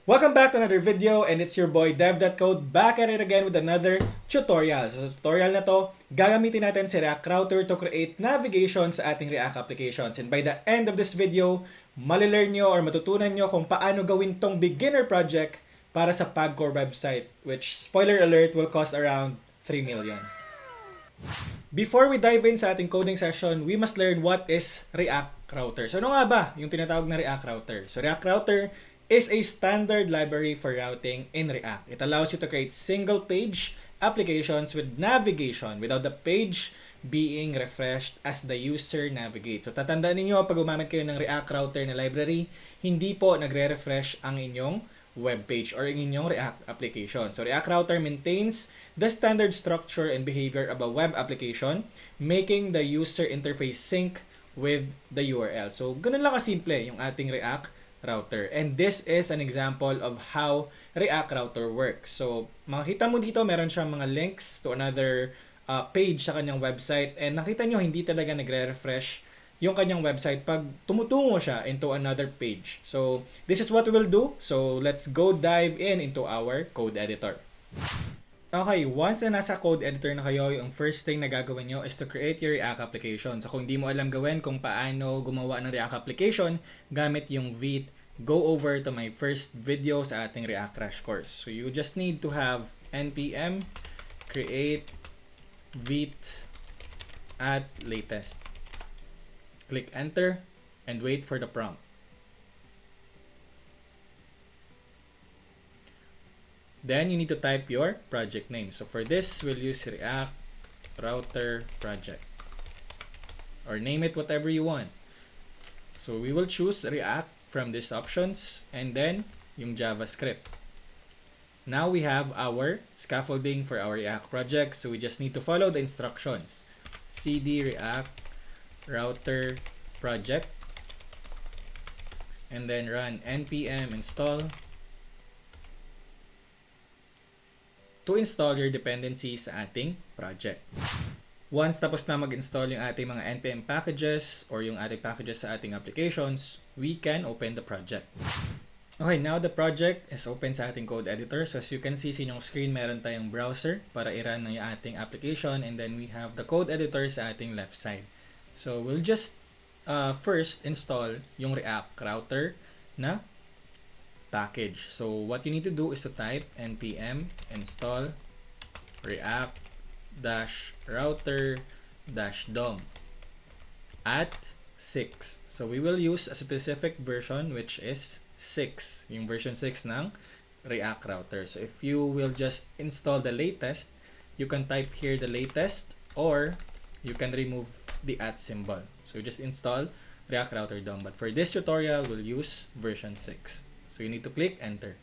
Welcome back to another video, and it's your boy Dev.Code back at it again with another tutorial. So sa tutorial na to, gagamitin natin si React Router to create navigation sa ating React applications. And by the end of this video, malilearn nyo or matutunan nyo kung paano gawin tong beginner project para sa PagCore website, which, spoiler alert, will cost around 3 million. Before we dive in sa ating coding session, we must learn what is React Router. So ano nga ba yung tinatawag na React Router? So React Router is a standard library for routing in React. It allows you to create single-page applications with navigation without the page being refreshed as the user navigates. So tatandaan niyo pag gumamit kayo ng React Router na library, hindi po nagre-refresh ang inyong web page or ang inyong React application. So React Router maintains the standard structure and behavior of a web application, making the user interface sync with the URL. So ganun lang kasimple yung ating React Router. And this is an example of how React Router works. So, makikita mo dito, meron siyang mga links to another page sa kanyang website. And nakita nyo, hindi talaga nagre-refresh yung kanyang website pag tumutungo siya into another page. So, this is what we will do. So, let's go dive into our code editor. Okay, once na nasa code editor na kayo, yung first thing na gagawin nyo is to create your React application. So kung hindi mo alam gawin kung paano gumawa ng React application gamit yung Vite, go over to my first video sa ating React Crash Course. So you just need to have npm create Vite at latest. Click enter and wait for the prompt. Then you need to type your project name. So for this, we'll use React Router Project. Or name it whatever you want. So we will choose React from these options and then yung JavaScript. Now we have our scaffolding for our React project. So we just need to follow the instructions. cd React Router Project. And then run npm install to install your dependencies sa ating project. Once tapos na mag-install yung ating mga npm packages or yung ating packages sa ating applications, we can open the project. Okay, now the project is open sa ating code editor. So as you can see sa inyong screen, meron tayong browser para i-run ng ating application, and then we have the code editor sa ating left side. So we'll just first install yung React Router na package. So what you need to do is to type npm install react-router-dom at 6. So we will use a specific version which is 6, yung version 6 ng React Router. So if you will just install the latest, you can type here the latest, or you can remove the @ symbol. So you just install React Router DOM. But for this tutorial, we'll use version 6. So you need to click enter.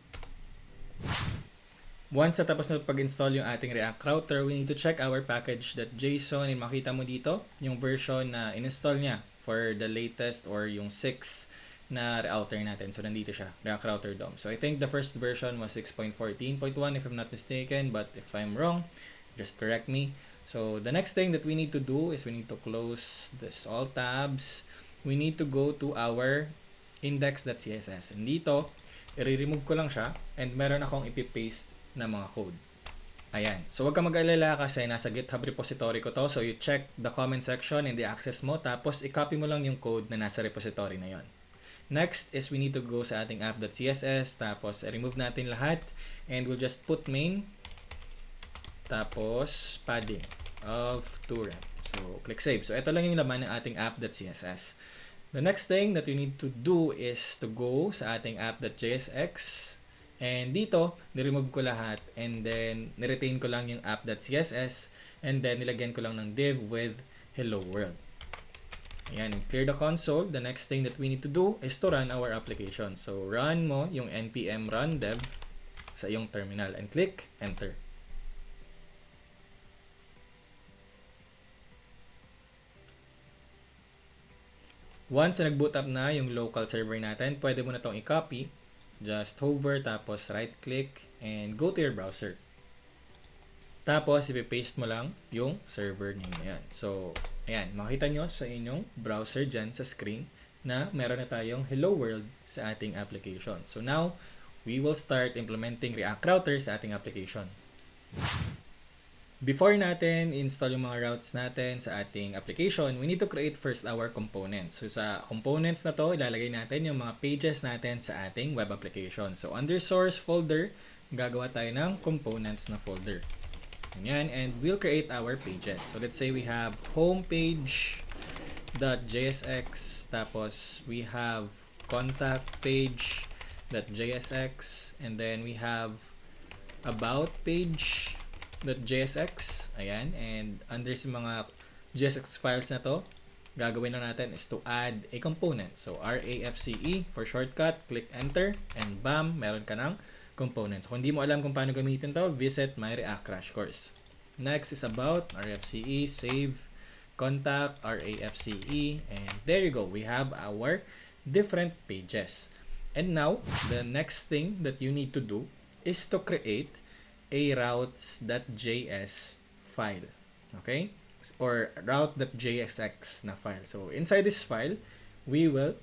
Once natapos na pag-install yung ating React Router, we need to check our package.json, and makita mo dito yung version na in-install niya for the latest or yung 6 na router natin. So nandito siya, React Router DOM. So I think the first version was 6.14.1 if I'm not mistaken, but if I'm wrong, just correct me. So the next thing that we need to do is we need to close this all tabs. We need to go to our index.css. And dito, i-remove ko lang siya, and meron akong ipipaste na mga code. Ayan. So wag ka mag-alala kasi nasa GitHub repository ko to. So you check the comment section and the access mo, tapos i-copy mo lang yung code na nasa repository na yon. Next is we need to go sa ating app.css, tapos i-remove natin lahat, and we'll just put main, tapos padding of 2 rem. So click save. So ito lang yung laman ng ating app.css. The next thing that you need to do is to go sa ating app.jsx, and dito, ni-remove ko lahat, and then ni-retain ko lang yung app.css, and then nilagyan ko lang ng div with hello world. Ayan, clear the console. The next thing that we need to do is to run our application. So run mo yung npm run dev sa iyong terminal and click enter. Once na nag-boot up na yung local server natin, pwede mo na itong i-copy. Just hover, tapos right-click, and go to your browser. Tapos, ipipaste mo lang yung server name na yan. So, ayan, makita nyo sa inyong browser dyan sa screen na meron na tayong hello world sa ating application. So now, we will start implementing React Router sa ating application. Before natin install yung mga routes natin sa ating application, we need to create first our components. So sa components na to, ilalagay natin yung mga pages natin sa ating web application. So under source folder, gagawa tayo ng components na folder. Ganyan, and we'll create our pages. So let's say we have homepage.jsx, tapos we have contact page.jsx, and then we have about page.jsx. Ayan, and under sa mga JSX files na to, gagawin na natin is to add a component. So RAFCE for shortcut, click enter, and bam, meron ka ng components. Kung hindi mo alam kung paano gamitin to, visit my React Crash Course. Next is about RAFCE, save, contact, RAFCE, and there you go. We have our different pages. And now, the next thing that you need to do is to create a routes.js file. Okay? Or route.jsx na file. So, inside this file, we will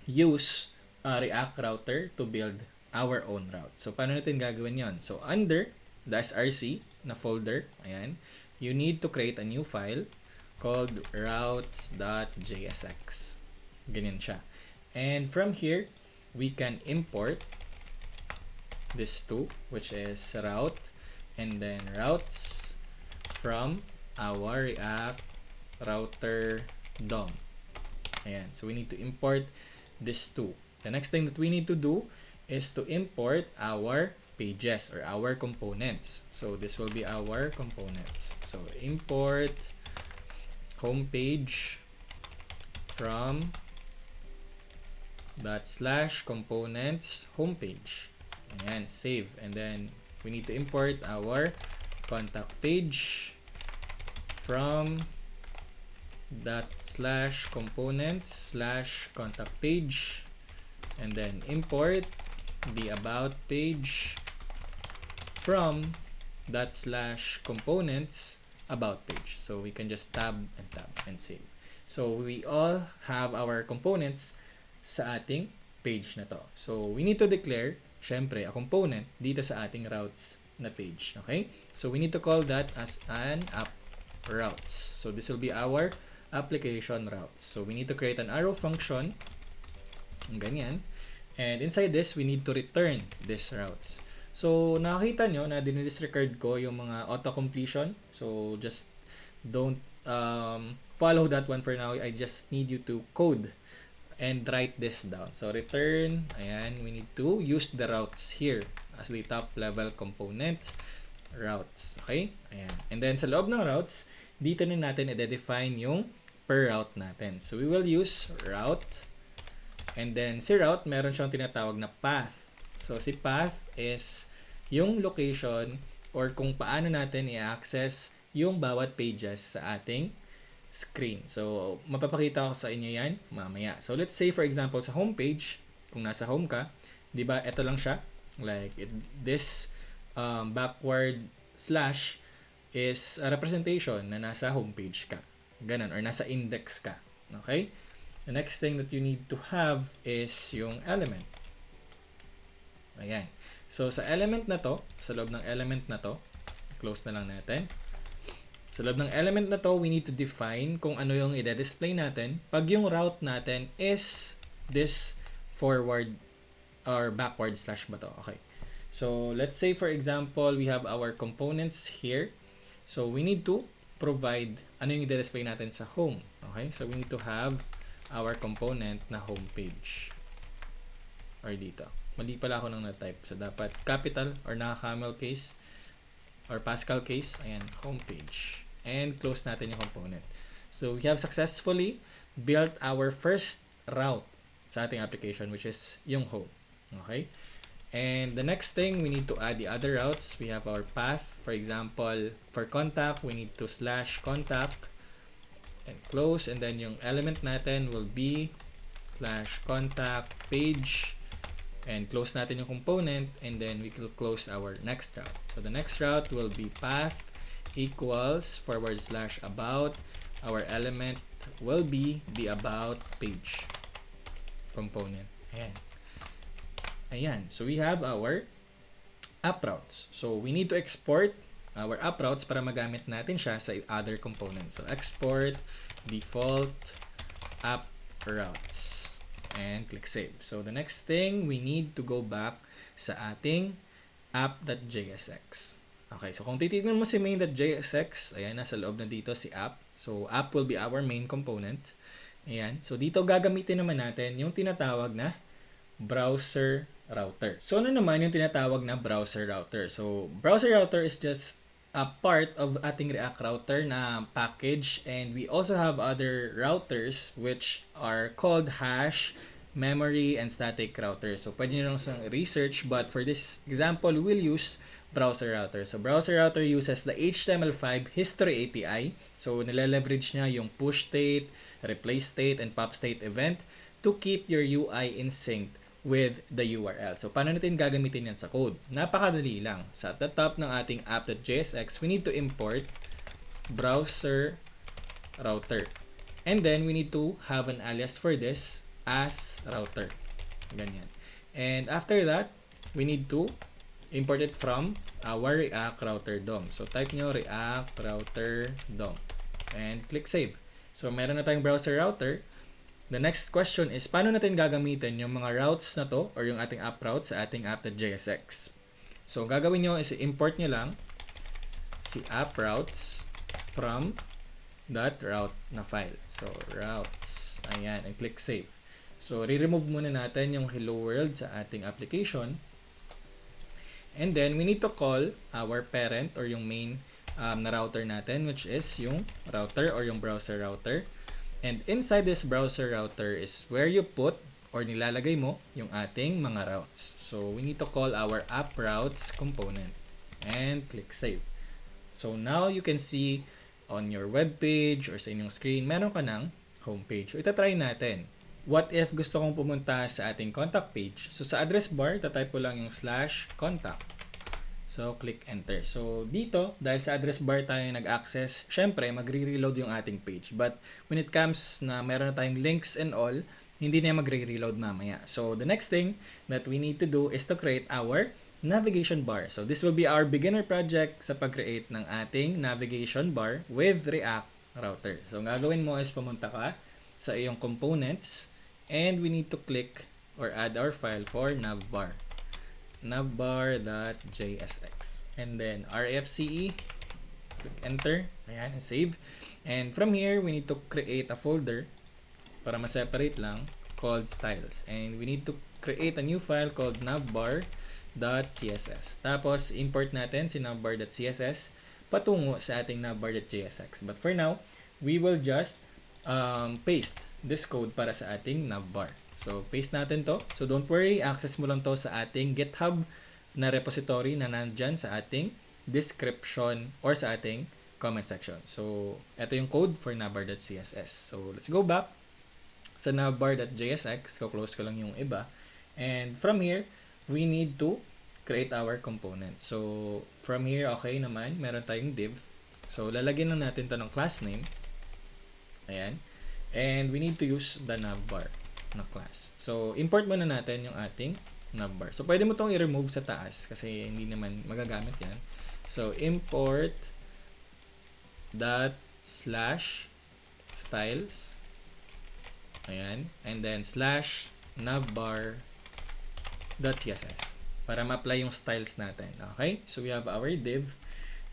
use a React Router to build our own route. So, paano natin gagawin yon? So, under the src na folder, ayan, you need to create a new file called routes.jsx. Ganyan siya. And from here, we can import this two, which is route, and then routes from our React Router DOM. Ayan, so we need to import this two. The next thing that we need to do is to import our pages or our components. So this will be our components. So import homepage from /components homepage. Ayan, save. And then we need to import our contact page from /components/contact page, and then import the about page from /components about page. So we can just tab and save. So we all have our components sa ating page na to. So we need to declare, syempre, a component dito sa ating routes na page. Okay? So we need to call that as an app routes. So this will be our application routes. So we need to create an arrow function. Ganyan. And inside this, we need to return these routes. So, nakakita nyo na dinidisregard ko yung mga auto-completion. So, just don't follow that one for now. I just need you to code and write this down. So, return. Ayan, we need to use the routes here as the top level component routes. Okay? Ayan. And then, sa loob ng routes, dito na natin i-define yung per route natin. So, we will use route. And then, si route, meron siyang tinatawag na path. So, si path is yung location or kung paano natin i-access yung bawat pages sa ating screen. So, mapapakita ko sa inyo yan mamaya. So, let's say for example, sa homepage, kung nasa home ka, di ba, ito lang siya. Like, this backward slash is a representation na nasa homepage ka. Ganun, or nasa index ka. Okay? The next thing that you need to have is yung element. Ayan. So, sa element na to, sa loob ng element na to, close na lang natin. Sa loob ng element na to, we need to define kung ano yung i-display natin pag yung route natin is this forward or backward slash ba to. Okay. So, let's say for example, we have our components here. So, we need to provide ano yung i-display natin sa home. Okay. So, we need to have our component na homepage. Or dito. Mali pala ako nang na-type. So, dapat capital or naka-camel case or Pascal case. Ayan, homepage. And close natin yung component. So, we have successfully built our first route sa ating application, which is yung home. Okay? And the next thing, we need to add the other routes. We have our path. For example, for contact, we need to /contact and close, and then yung element natin will be /contact page, and close natin yung component, and then we will close our next route. So the next route will be path equals /about. Our element will be the about page component. Ayan. Ayan. So we have our app routes. So we need to export our app routes para magamit natin siya sa other components. So export default app routes and click save. So the next thing, we need to go back sa ating app.jsx. Okay, so kung titignan mo si main.jsx, ayan, nasa loob na dito si app. So app will be our main component. Ayan, so dito gagamitin naman natin yung tinatawag na browser router. So ano naman yung tinatawag na browser router? So browser router is just a part of ating React router na package, and we also have other routers which are called hash, memory, and static router. So pwede nyo lang sang research, but for this example, we'll use browser router. So browser router uses the HTML5 history API. So nile-leverage niya yung push state, replace state, and pop state event to keep your UI in sync with the URL. So, paano natin gagamitin yan sa code? Napakadali lang. So, at the top ng ating app.jsx, we need to import browser router. And then, we need to have an alias for this as router. Ganyan. And after that, we need to import it from our React router DOM. So, type nyo React router DOM. And click save. So, meron na tayong browser router. The next question is, paano natin gagamitin yung mga routes na to or yung ating app routes sa ating app.jsx? So, gagawin nyo is import nyo lang si app routes from that route na file. So, routes. Ayan. And click save. So, re-remove muna natin yung hello world sa ating application. And then, we need to call our parent or yung main na router natin, which is yung router or yung browser router. And inside this browser router is where you put or nilalagay mo yung ating mga routes. So, we need to call our app routes component and click save. So, now you can see on your web page or sa inyong screen, meron ka ng homepage. So, itatry natin. What if gusto kong pumunta sa ating contact page? So, sa address bar, tatype ko lang yung /contact. So, click enter. So, dito, dahil sa address bar tayo nag-access, syempre, magre-reload yung ating page. But, when it comes na meron na tayong links and all, hindi na magre-reload mamaya. So, the next thing that we need to do is to create our navigation bar. So, this will be our beginner project sa pag-create ng ating navigation bar with React router. So, ang gagawin mo is pumunta ka sa iyong components and we need to click or add our file for navbar. navbar.jsx and then rfce, click enter, ayan, and save. And from here, we need to create a folder para ma-separate lang called styles, and we need to create a new file called navbar.css. Tapos import natin si navbar.css patungo sa ating navbar.jsx. But for now, we will just paste this code para sa ating navbar. So, paste natin to. So, don't worry, access mo lang to sa ating GitHub na repository na nandyan sa ating description or sa ating comment section. So, ito yung code for navbar.css. So, let's go back sa navbar.jsx. Close ko lang yung iba. And from here, we need to create our components. So, from here, okay naman. Meron tayong div. So, lalagyan lang natin to ng class name. Ayan. And we need to use the navbar na class. So, import muna natin yung ating navbar. So, pwede mo itong i-remove sa taas kasi hindi naman magagamit yan. So, import /styles. Ayan. And then /navbar.css para ma-apply yung styles natin. Okay? So, we have our div.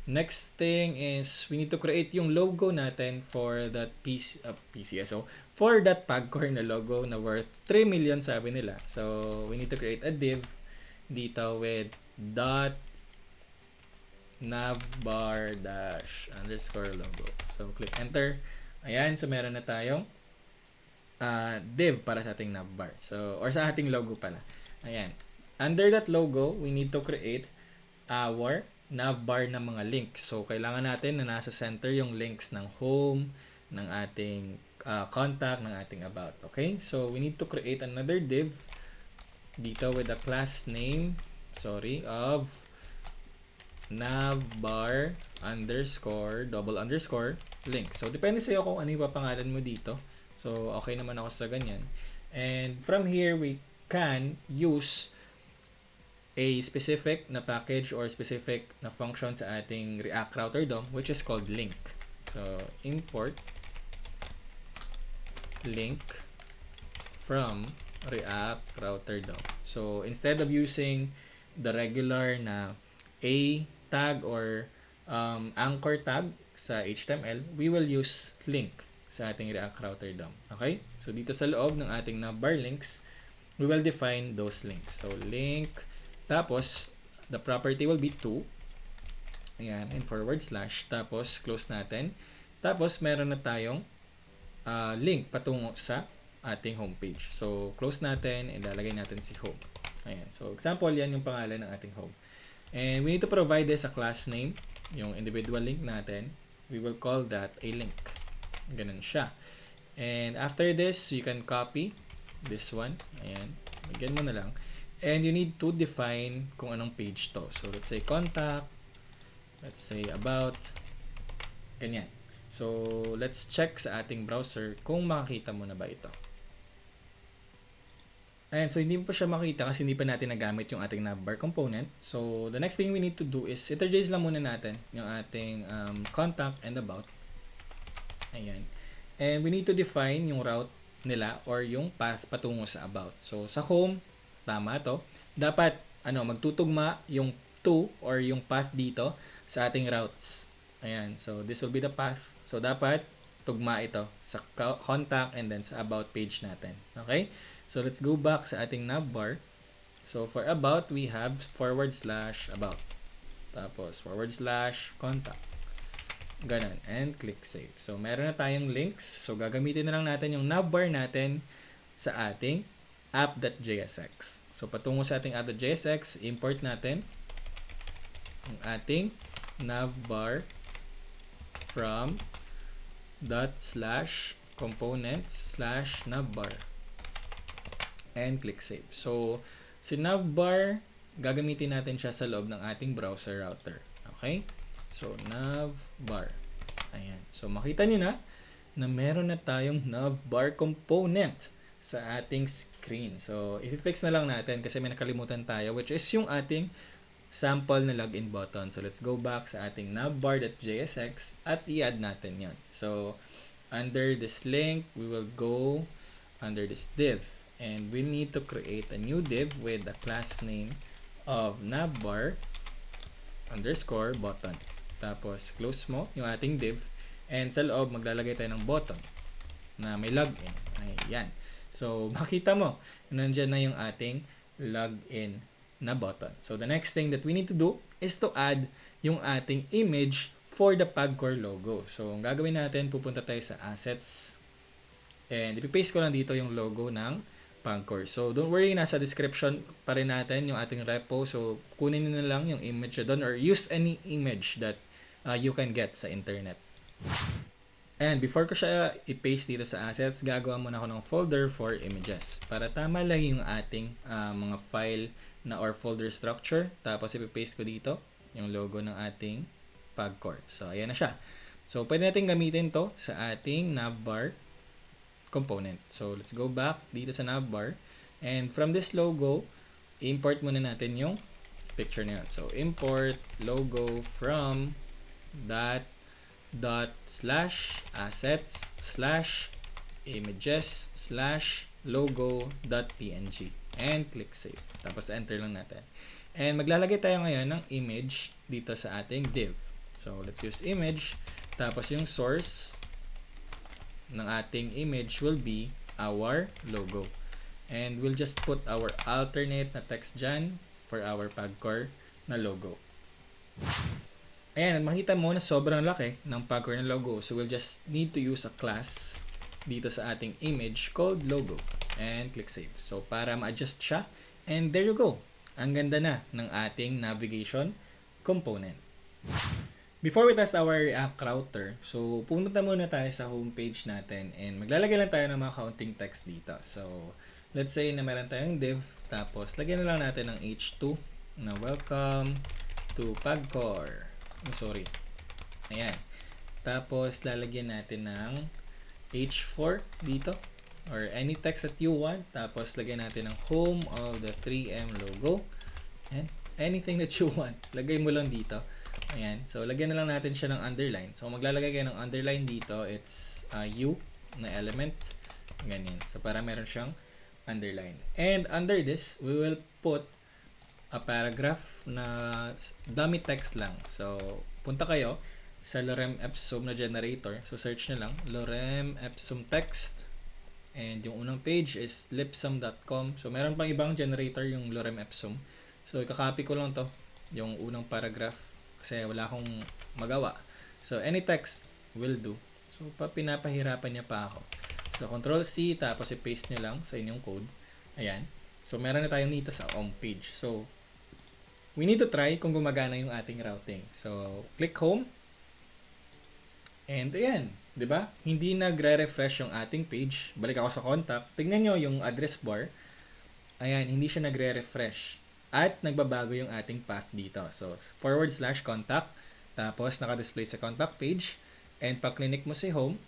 Next thing is we need to create yung logo natin for that PCSO. For that Pagcore na logo na worth 3 million sabi nila. So, we need to create a div dito with .navbar_logo. So, click enter. Ayan, so meron na tayong div para sa ating navbar. So, or sa ating logo pala. Ayan. Under that logo, we need to create our navbar na mga links. So, kailangan natin na nasa center yung links ng home, ng ating contact, ng ating about. Okay? So, we need to create another div dito with a class name, of navbar_link. So, depende sa'yo kung ano yung papangalan mo dito. So, okay naman ako sa ganyan. And from here, we can use a specific na package or specific na function sa ating React Router DOM, which is called link. So, import link from React Router DOM. So, instead of using the regular na a tag or anchor tag sa HTML, we will use link sa ating React Router DOM. Okay? So, dito sa loob ng ating navbar links, we will define those links. So, link, tapos, the property will be to, ayan, and forward slash, tapos, close natin. Tapos, meron na tayong link patungo sa ating homepage. So, close natin, and lalagay natin si home. Ayan. So, example, yan yung pangalan ng ating home. And we need to provide this a class name, yung individual link natin. We will call that a link. Ganun siya. And after this, you can copy this one. Ayan. Lagyan mo na lang. And you need to define kung anong page to. So, let's say contact. Let's say about. Ganyan. So, let's check sa ating browser kung makakita mo na ba ito. Ayan, so hindi mo pa siya makita kasi hindi pa natin nagamit yung ating navbar component. So, the next thing we need to do is interchange lang muna natin yung ating contact and about. Ayan. And we need to define yung route nila or yung path patungo sa about. So, sa home, tama to. Dapat, magtutugma yung to or yung path dito sa ating routes. Ayan, so this will be the path. So, dapat tugma ito sa contact and then sa about page natin. Okay? So, let's go back sa ating navbar. So, for about, we have forward slash about. Tapos, forward slash contact. Ganun. And click save. So, meron na tayong links. So, gagamitin na lang natin yung navbar natin sa ating app.jsx. So, patungo sa ating app.jsx, import natin yung ating navbar from ./components/navbar. And click save. So, si navbar, gagamitin natin siya sa loob ng ating browser router. Okay? So, navbar. Ayan. So, makita nyo na meron na tayong navbar component sa ating screen. So, i-fix na lang natin kasi may nakalimutan tayo, which is yung ating sample na login button. So, let's go back sa ating navbar.jsx at i-add natin yon. So, under this link, we will go under this div. And we need to create a new div with the class name of navbar underscore button. Tapos, close mo yung ating div. And sa loob, maglalagay tayo ng button na may login. Ayan. So, makita mo, nandyan na yung ating login na button. So, the next thing that we need to do is to add yung ating image for the Pagcore logo. So, ang gagawin natin, pupunta tayo sa assets. And ipipaste ko lang dito yung logo ng Pagcore. So, don't worry, nasa description pa rin natin yung ating repo. So, kunin nyo na lang yung image doon or use any image that you can get sa internet. And before ko siya i-paste dito sa assets, gagawa muna ako ng folder for images para tama lang yung ating mga file na or folder structure. Tapos ipi-paste ko dito yung logo ng ating Pagcore. So, ayan na siya. So, pwede natin gamitin to sa ating navbar component. So, let's go back dito sa navbar. And from this logo, import muna natin yung picture na yun. So, import logo from ./assets/images/logo.png and click save. Tapos, enter lang natin. And maglalagay tayo ngayon ng image dito sa ating div. So, let's use image. Tapos, yung source ng ating image will be our logo. And we'll just put our alternate na text dyan for our Pagcore na logo. Ayan, makita mo na sobrang laki ng Pagcore na logo. So, we'll just need to use a class dito sa ating image called logo. And click save. So, para ma-adjust siya. And there you go. Ang ganda na ng ating navigation component. Before we test our React router, so pumunta muna tayo sa homepage natin and maglalagay lang tayo ng mga counting text dito. So, let's say na meron tayong div, tapos lagyan na lang natin ng h2 na welcome to Pagcore. Oh, sorry. Ayan. Tapos, lalagyan natin ng h4 dito or any text that you want. Tapos, lagyan natin ng home of the 3M logo. Ayan. Anything that you want, lagay mo lang dito. Ayan. So, lagyan na lang natin siya ng underline. So, maglalagay kayo ng underline dito. It's U na element. Ganyan. So, para meron siyang underline. And under this, we will put a paragraph na dummy text lang. So, punta kayo sa lorem ipsum na generator. So, search nyo lang. Lorem ipsum text. And yung unang page is lipsum.com. So, meron pang ibang generator yung lorem ipsum. So, ikakopy ko lang to. Yung unang paragraph. Kasi wala akong magawa. So, any text will do. So, pinapahirapan niya pa ako. So, Control-C, tapos i-paste nyo lang sa inyong code. Ayan. So, meron na tayong dito sa home page. So, we need to try kung gumagana yung ating routing. So, click home. And ayan. 'Di ba? Hindi nagre-refresh yung ating page. Balik ako sa contact. Tingnan nyo yung address bar. Ayan, hindi siya nagre-refresh. At nagbabago yung ating path dito. So, /contact. Tapos, naka-display sa contact page. And pag click mo si home,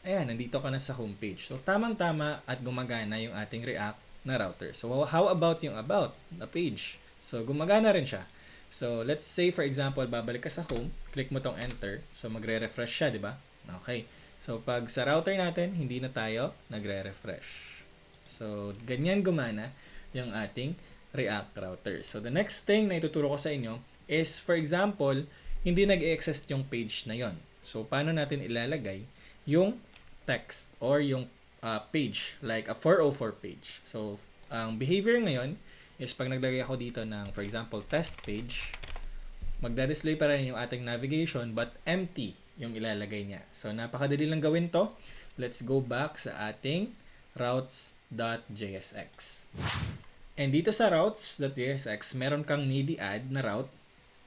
ayan, nandito ka na sa home page. So, tamang-tama at gumagana yung ating React na router. So, how about yung about the page? So, gumagana rin siya. So, let's say, for example, babalik ka sa home. Click mo tong enter. So, magre-refresh siya, di ba? Okay. So, pag sa router natin, hindi na tayo nagre-refresh. So, ganyan gumana yung ating React router. So, the next thing na ituturo ko sa inyo is, for example, hindi nag-exist yung page na yon. So, paano natin ilalagay yung text or yung page, like a 404 page. So, ang behavior ngayon is pag naglagay ako dito ng, for example, test page, magda-display pa rin yung ating navigation but empty yung ilalagay niya. So, napakadali lang gawin to. Let's go back sa ating routes.jsx. And dito sa routes.jsx, meron kang needy add na route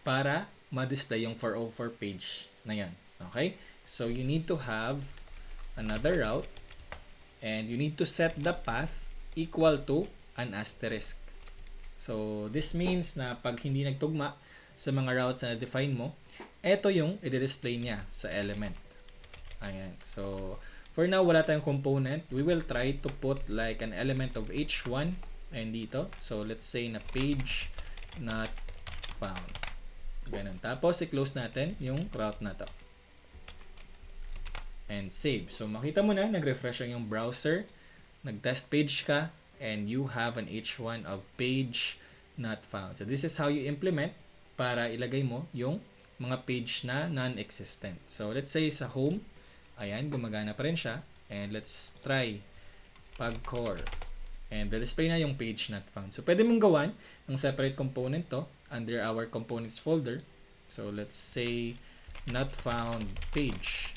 para ma-display yung 404 page na yan. Okay? So, you need to have another route and you need to set the path equal to an asterisk. So, this means na pag hindi nagtugma sa mga routes na define mo, ito yung i-display niya sa element. Ayan. So, for now, wala tayong component. We will try to put like an element of h1 and dito. So, let's say na page not found. Ganun. Tapos, i-close natin yung route na to. And save. So, makita mo na, nag-refresh yung browser. Nag-test page ka. And you have an h1 of page not found. So, this is how you implement para ilagay mo yung mga page na non-existent. So, let's say sa home, ayan, gumagana pa rin siya. And let's try pagcore. And the-display na yung page not found. So, pwede mong gawan ng separate component to under our components folder. So, let's say not found page.jsx.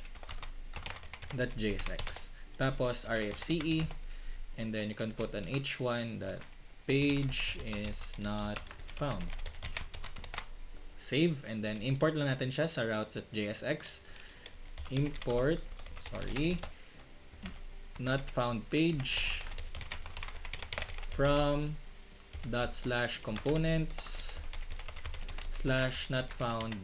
Tapos, rfce. And then, you can put an h1 that page is not found. Save, and then import lang natin siya sa routes.jsx. Import, not found page from ./components /not found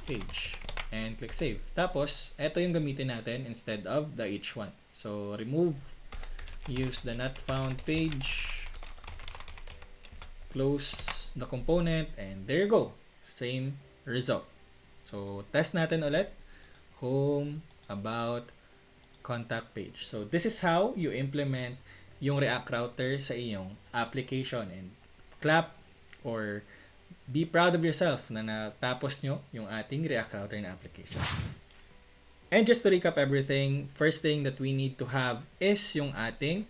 page. And click save. Tapos, ito yung gamitin natin instead of the h1. So, remove, use the not found page, close the component, and there you go. Same result. So, test natin ulit. Home, about, contact page. So, this is how you implement yung React router sa iyong application. And clap or be proud of yourself na natapos nyo yung ating React router na application. And just to recap everything, first thing that we need to have is yung ating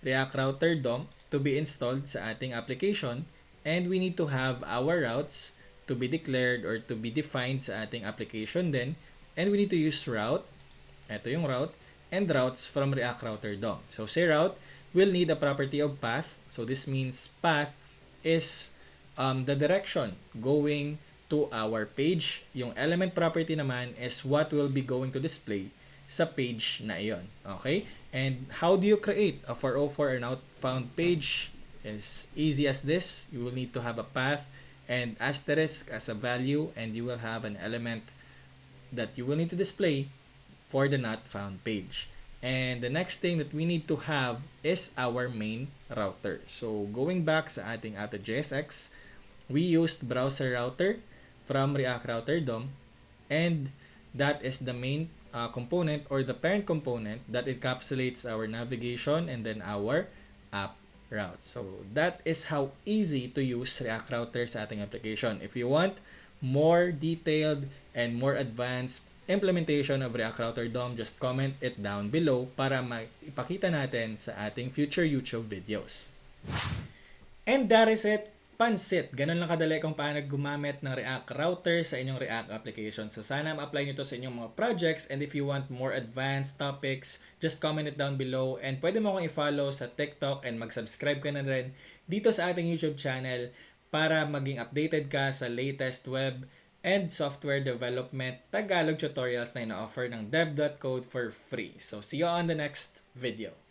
React router DOM to be installed sa ating application. And we need to have our routes to be declared or to be defined sa ating application din. And we need to use route. Ito yung route. And routes from React router DOM. So, say route will need a property of path. So, this means path is the direction going to our page. Yung element property naman is what will be going to display sa page na iyon. Okay? And how do you create a 404 or not found page? Is easy as this. You will need to have a path and asterisk as a value, and you will have an element that you will need to display for the not found page. And the next thing that we need to have is our main router. So, going back sa ating app.jsx, we used browser router from React Router DOM, and that is the main component or the parent component that encapsulates our navigation and then our app routes. So that is how easy to use React Router sa ating application. If you want more detailed and more advanced implementation of React Router DOM, just comment it down below para maipakita natin sa ating future YouTube videos. And that is it. Pansit. Ganun lang kadali kung paano gumamit ng React Router sa inyong React application. So sana ma-apply nyo to sa inyong mga projects, and if you want more advanced topics, just comment it down below, and pwede mo akong i-follow sa TikTok and mag-subscribe ka na rin dito sa ating YouTube channel para maging updated ka sa latest web and software development Tagalog tutorials na ina-offer ng dev.code for free. So see you on the next video.